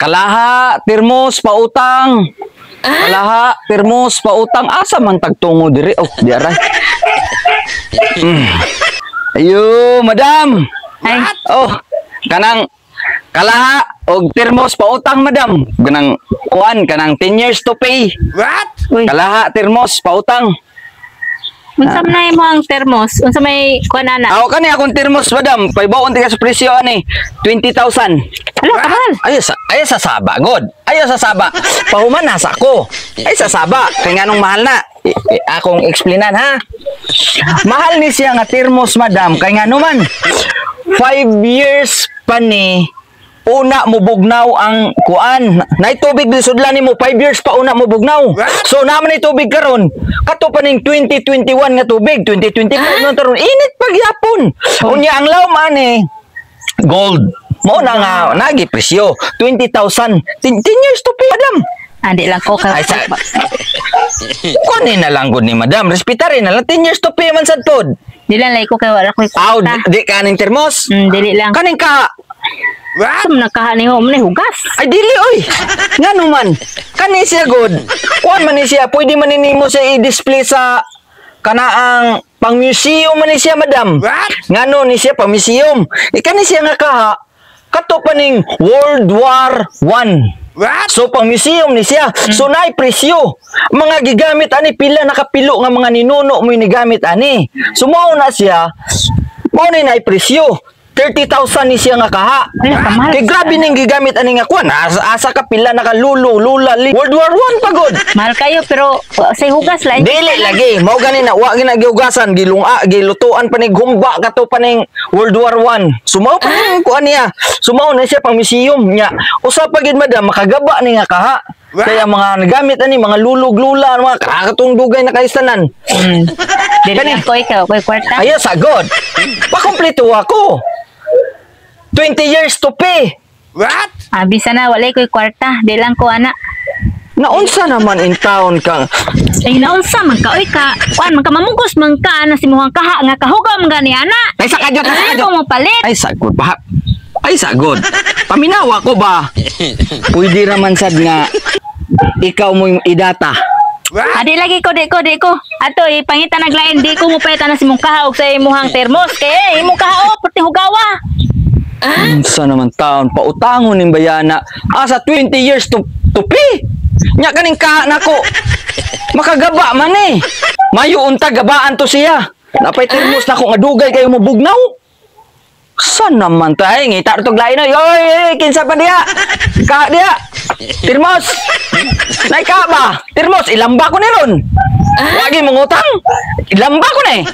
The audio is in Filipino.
Kalaha, termos, pautang. Kalaha, termos, pautang. Asa man tagtungo diri? Oh, di aray. Ayo, madam. Ay, Oh, kanang kalaha og termos pautang, madam. Kanang kuan, kanang 10 years to pay. uy. Kalaha, termos, pautang. Unsa man na mo ang termos? Unsa may kuan ana? Ako kani akong termos, madam. Paibaon tiga sa presyo ani. 20,000. Hala, kabal. Ayo sa saba, god. Ayo sa saba. Pahuman nasa ko. Ay sa saba. Kaya nga nung mahal na. Akong explainan ha. Mahal ni siya nga termos, madam. Kaya nga naman 5 years pa ni una mo bugnaw ang kuan. Nay tubig di sudlan nimo 5 years pa una mo bugnaw. So naman ni tubig karon. Kato pa ning 2021 nga tubig, 2025 no taron init pagyapon. Unya ang law man gold. Mo na nga nagi presyo 20,000. 10 years to pay, madam. Andi lang ko ka. Ay sa kunin na lang gud ni madam. Respetarin na lang 10 years to pay man sad pod. Dili lang lay ko kay wala ko. Aw, di kaning termos. Dili lang. Kaning ka. Sum nakahani ho man hugas. Ay dili oy. Ngano man. Kani siya good. Kuan man ni siya, pwede man nimo siya i-display sa kanaang pang museum man ni siya, madam. Ngano ni siya pang museum. Kani siya nga kaha kato pa ning World War I. So pang museum ni siya. So naay presyo. Mga gigamit ani pila nakapilo nga mga ninuno mo ni gamit ani. So mao na siya. Mao ni naay presyo. 30,000 ni siya nga kaha. Kamahal. Kay grabe ning gigamit ani nga kuan. Asa ka pila nakalulo, lula, World War I pagod. Mahal kayo pero say hugas lang. Dili lagi. Mao gani na wa gina gihugasan, gilunga, gilutuan pa ning gumba kato pa ning World War I. Sumaw pa ning kuan niya. Sumaw na siya pang museum niya. Usa pa gid, madam, makagaba ni nga kaha. Kaya mga nagamit ani mga lulog-lula, mga kakatong dugay na kaistanan. Dili lang ko ikaw, koy kwarta. Ayo sagod. Pakompleto ako. 20 years to pay. Bisa na walay koy kwarta. Dili lang ko ana. Naunsa naman in town kang Ay naunsa man ka oy ka. Kuan man ka mamugos man ka ana si muhang kaha nga kahugaw man gani ana. ay sakadyo Ay ko mo palit. Ay sagod pa. Ay sagod. Paminawa ko ba? Pwede raman sad nga ikaw mo yung idata. Adi lagi ko, di ko. Ato, ipangita naglain, di ko mo palitan na si mong kaha og sa imuhang termos. Kaya, imong kaha o, puti hugawa. Sa naman taon, pautangon ng bayana. Sa 20 years to pay. Nya kaning ka nako. Makagaba man eh. Mayo unta gabaan to siya. Napay termos na ko nga dugay kayo mo bugnaw. San naman tayo? Ngita ito lain na. Yoy, kinsa pa diya? Ka diya. Termos. Nay ka ba? Termos, ilamba ko ni ron. Lagi mangutang. Ilamba ko na eh.